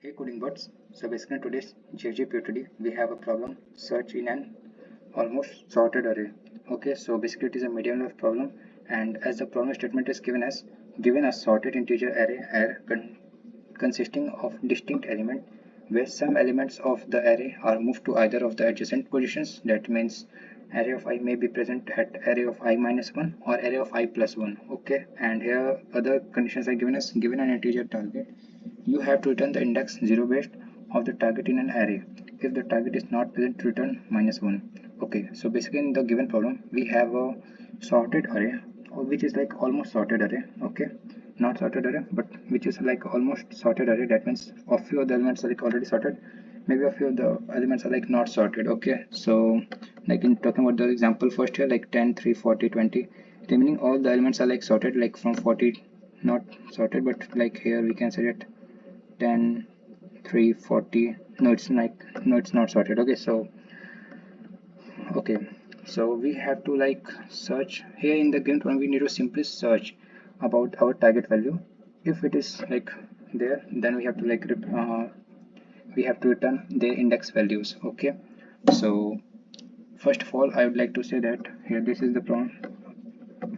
Hey coding bots. So basically in today's GFG POTD we have a problem search in an almost sorted array. Okay, so basically it is a medium level problem, and as the problem statement is given a sorted integer array consisting of distinct elements where some elements of the array are moved to either of the adjacent positions. That means array of I may be present at array of I minus 1 or array of I plus 1. Okay, and here other conditions are given an integer target. You have to return the index 0 based of the target in an array. If the target is not present, return -1. Okay, so basically in the given problem we have a sorted array, which is like almost sorted array. Okay, not sorted array, but which is like almost sorted array. That means a few of the elements are like already sorted, maybe a few of the elements are like not sorted. Okay, so like in talking about the example first here, like 10 3 40 20, meaning all the elements are like sorted, like from 40 not sorted, but like here we can say that 10 3 40, no it's like, no it's not sorted. Okay, so we have to like search here in the given one. We need to simply search about our target value. If it is like there, then we have to like we have to return their index values. Okay, so first of all I would like to say that here this is the problem.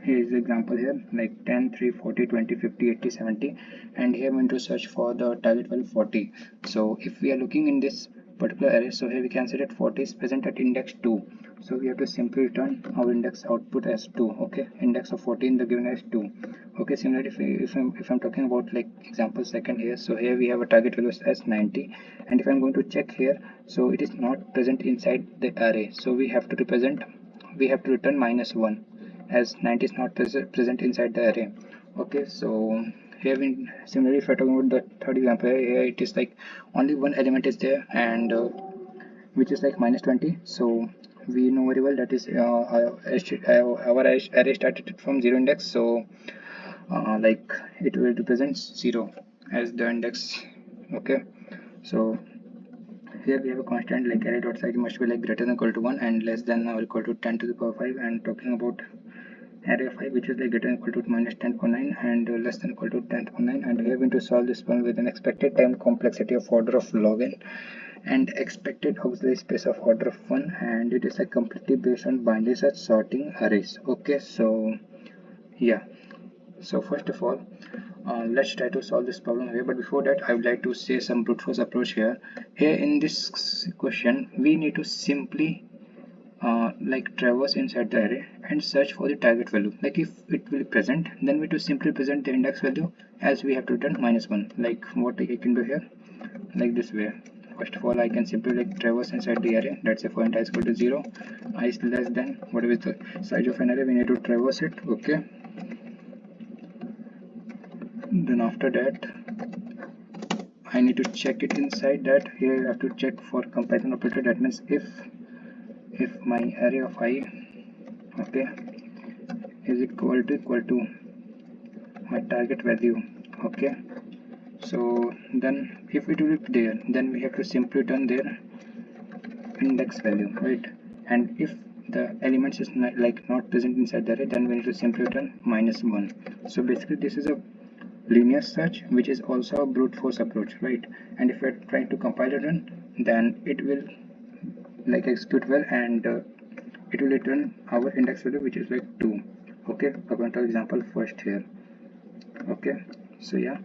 Here is the example here, like 10 3 40 20 50 80 70, and here I'm going to search for the target value 40. So if we are looking in this particular array, so here we can say that 40 is present at index 2, so we have to simply return our index output as 2. Okay, index of 40 in the given as 2. Okay, similarly if I'm talking about like example second here, so here we have a target value as 90, and if I'm going to check here, so it is not present inside the array, so we have to return -1, as 90 is not present inside the array. Okay, so here we similarly if we're talking about the third example here, it is like only one element is there, and which is like -20. So we know very well that is our array started from 0 index, so like it will represent 0 as the index. Okay, so here we have a constant like array dot size must be like greater than equal to 1 and less than or equal to 10 to the power 5, and talking about array of I, which is like greater than equal to -10.9 and less than equal to 10.9, and we are going to solve this one with an expected time complexity of order of log n and expected auxiliary space of order of 1, and it is like completely based on binary search sorting arrays. Okay, so yeah, so first of all let's try to solve this problem here, but before that I would like to say some brute force approach here. Here in this question we need to simply like traverse inside the array and search for the target value. Like if it will be present, then we to simply present the index value as we have to return -1. Like what I can do here, like this way. First of all I can simply like traverse inside the array. Let's say for int I is equal to 0, I is less than whatever is the size of an array, we need to traverse it. Okay, then after that I need to check it inside that. Here I have to check for comparison operator. That means if my array of I, okay, is equal to my target value. Okay, so then if it will be there, then we have to simply return their index value, right? And if the elements is not present inside the array, then we need to simply return -1. So basically this is a linear search, which is also a brute force approach, right? And if we're trying to compile a run, then it will like execute well, and it will return our index value, which is like 2. Okay, I'm going to example first here. Okay, so yeah,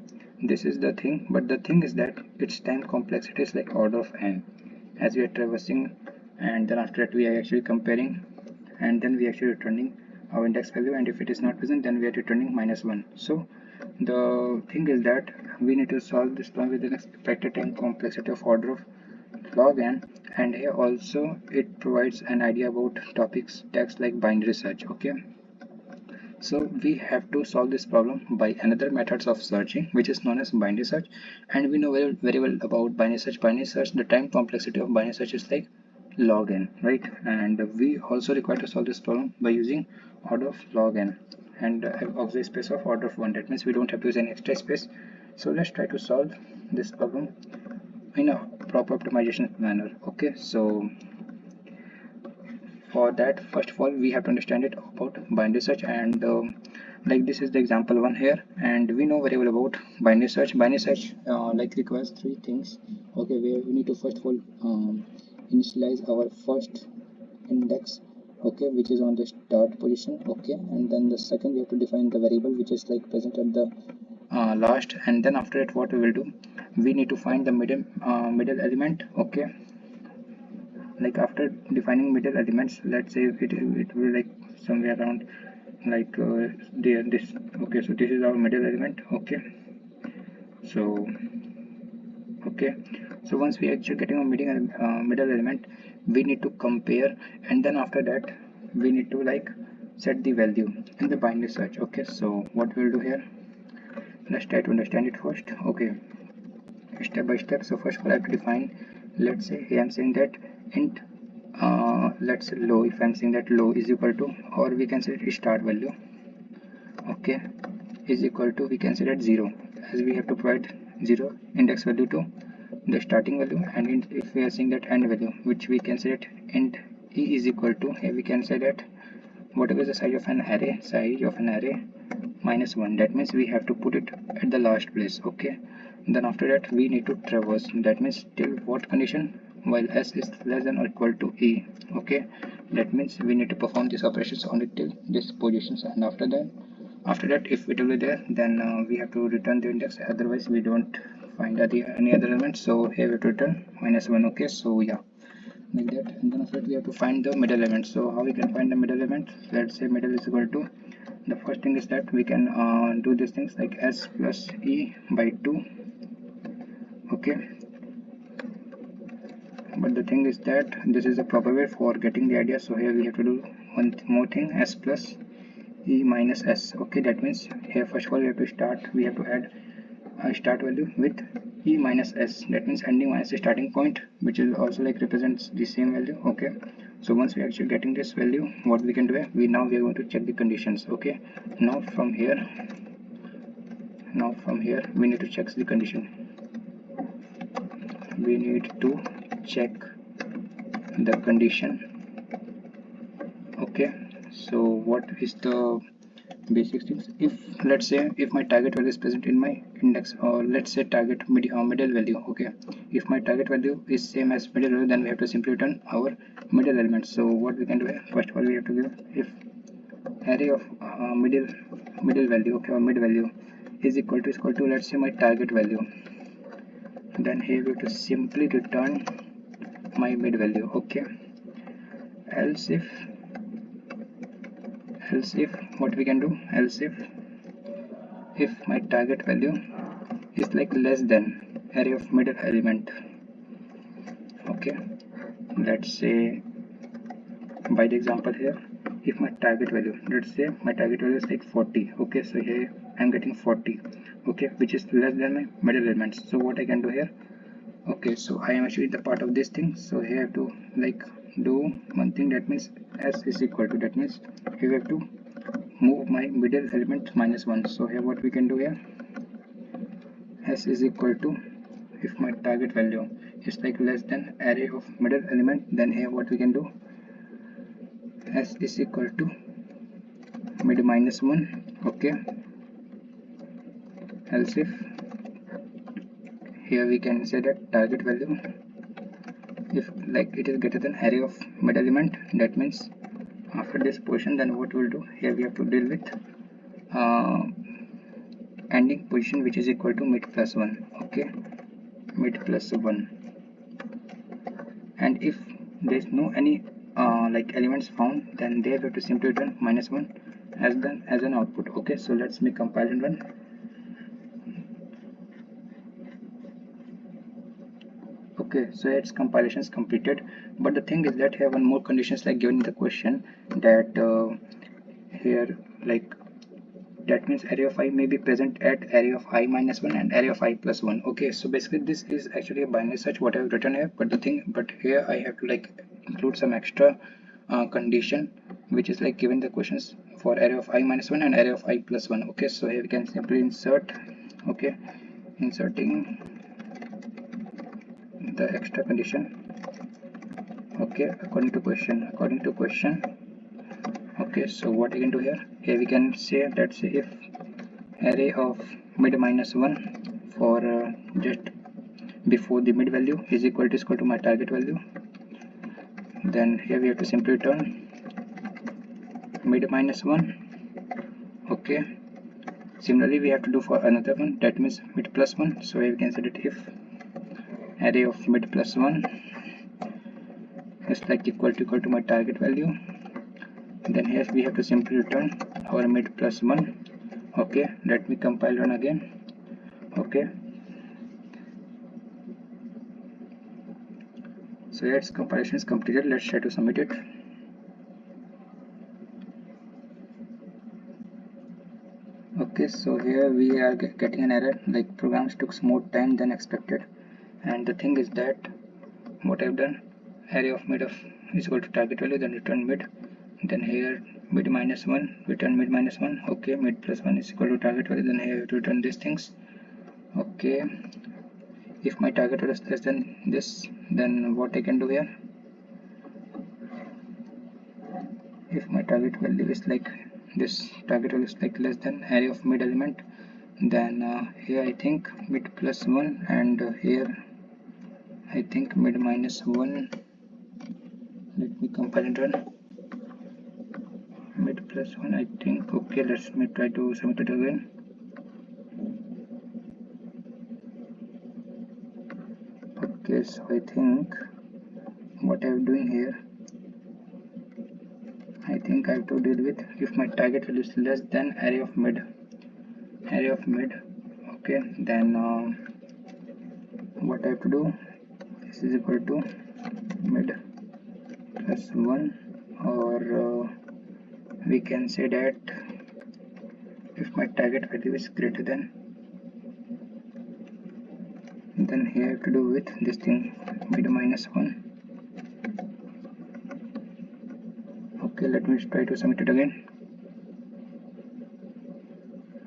this is the thing, but the thing is that its time complexity is like order of n, as we are traversing, and then after that we are actually comparing, and then we are actually returning our index value, and if it is not present, then we are returning -1. So the thing is that we need to solve this problem with an expected time complexity of order of log n, and here also it provides an idea about topics tags like binary search. Okay, so we have to solve this problem by another methods of searching, which is known as binary search, and we know very well about binary search. Binary search, the time complexity of binary search is like log n, right? And we also require to solve this problem by using order of log n and auxiliary space of order of 1. That means we don't have to use any extra space. So let's try to solve this problem in a proper optimization manner. Okay, so for that, first of all we have to understand it about binary search, and like this is the example one here, and we know very well about binary search. Binary search like requires three things. Okay, we need to first of all initialize our first index, okay, which is on the start position, okay, and then the second we have to define the variable which is like present at the last, and then after that what we will do, we need to find the middle element, okay. Like after defining middle elements, let's say it will like somewhere around like there this, okay, so this is our middle element, okay. So okay, so once we actually getting a middle element, we need to compare, and then after that we need to like set the value in the binary search, okay. So what we'll do here, let's try to understand it first, okay, step by step. So first of all I have to define, let's say here I'm saying that int let's say low, if I'm saying that low is equal to, or we can say start value, okay, is equal to, we can say that 0, as we have to provide 0 index value to the starting value, and if we are saying that end value, which we can say that int e is equal to, here we can say that whatever is the size of an array minus 1, that means we have to put it at the last place, okay. Then after that we need to traverse, that means till what condition, while s is less than or equal to e, okay. That means we need to perform these operations only till this positions, and after that if it will be there, then we have to return the index, otherwise we don't find any other element. So here we have to return -1, okay. So yeah, like that, and then after that we have to find the middle element. So how we can find the middle element, let's say middle is equal to, the first thing is that we can do these things like s plus e by 2, okay. But the thing is that this is a proper way for getting the idea. So here we have to do one more thing, s plus e minus s, okay. That means here first of all we have to add a start value with e minus s, that means ending minus the starting point, which is also like represents the same value, okay. So once we are actually getting this value, what we can do is we are going to check the conditions, okay. Now from here we need to check the condition, we need to check the condition, okay. So what is the basic things? If let's say if my target value is present in my index, or let's say target middle value, okay, if my target value is same as middle value, then we have to simply return our middle element. So what we can do, first of all we have to give if array of middle value, okay, or mid value is equal to let's say my target value, then here we have to simply return my mid value, okay. else if what we can do, else if my target value is like less than array of middle element, okay. Let's say by the example here, if my target value, let's say my target value is like 40, okay. So here I'm getting 40, okay, which is less than my middle elements. So what I can do here, okay, so I am actually the part of this thing. So here I have to like do one thing, that means s is equal to, that means here we have to move my middle element -1. So here what we can do here, s is equal to, if my target value is like less than array of middle element, then here what we can do, s is equal to mid -1, okay. Else if here we can say that target value, if like it is greater than array of middle element, that means after this position, then what we'll do here, we have to deal with ending position, which is equal to mid +1, okay, mid +1. And if there's no any like elements found, then there we have to simply return -1 as an output, okay. So let's make compile and run. Okay, so its compilation is completed, but the thing is that here one more conditions like given in the question, that here like that means array of I may be present at array of I -1 and array of I +1, okay. So basically this is actually a binary search what I have written here, but here I have to like include some extra condition, which is like given the questions for array of I -1 and array of I +1, okay. So here we can simply insert, okay, inserting the extra condition, okay, according to question, okay. So what you can do here, here we can say, let's say if array of mid minus 1 for just before the mid value is equal to my target value, then here we have to simply return mid minus 1. okay, similarly we have to do for another one, that means mid plus 1. so here we can say that if array of mid plus 1 is like equal to my target value, then here we have to simply return our mid plus 1. okay, let me compile run again. okay, so its compilation is completed. Let's try to submit it. okay, so here we are getting an error like programs took more time than expected, and the thing is that what I've done, array of mid of is equal to target value, then return mid, then here mid minus 1, return mid minus 1. okay, mid plus 1 is equal to target value, then here to return these things. okay, if my target value is less than this, then what I can do here, if my target value is like this, target value is like less than array of mid element, then here I think mid plus 1, and here I think mid minus 1. let me compile and run. Mid plus 1 I think. okay, let's me try to submit it again. okay, so I think what I'm doing here, I think I have to deal with if my target value is less than array of mid. okay, then what I have to do, this is equal to mid plus 1, or we can say that if my target value is greater than, then here I have to do with this thing mid minus 1. okay, let me try to submit it again.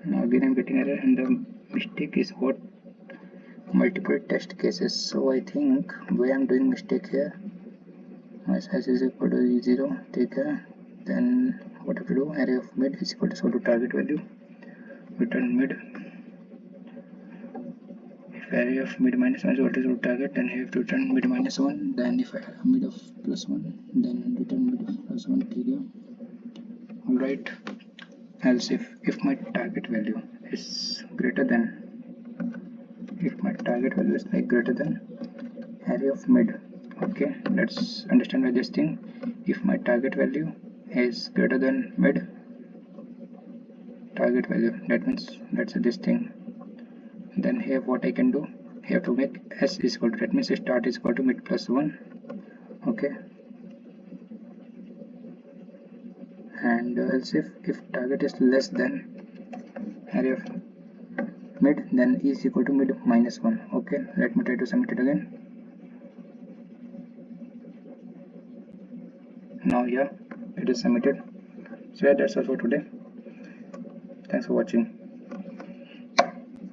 Now again I'm getting error, and the mistake is what multiple test cases. so I think where I'm doing mistake here, my size is equal to 0, take care. then what I have to do, array of mid is equal to target value, return mid. if array of mid minus 1 is equal to target, then I have to return mid minus 1. then if I have mid of plus 1, then return mid of plus 1, take care. alright, else if my target value is greater than, if my target value is like greater than array of mid, okay, let's understand by this thing. if my target value is greater than mid target value, that means that's this thing, then here what I can do, here to make s is equal to, that means start is equal to mid plus 1. okay, and else if target is less than array of mid, then e is equal to mid minus 1. okay, let me try to submit it again. now yeah, it is submitted. so yeah, that's all for today. Thanks for watching.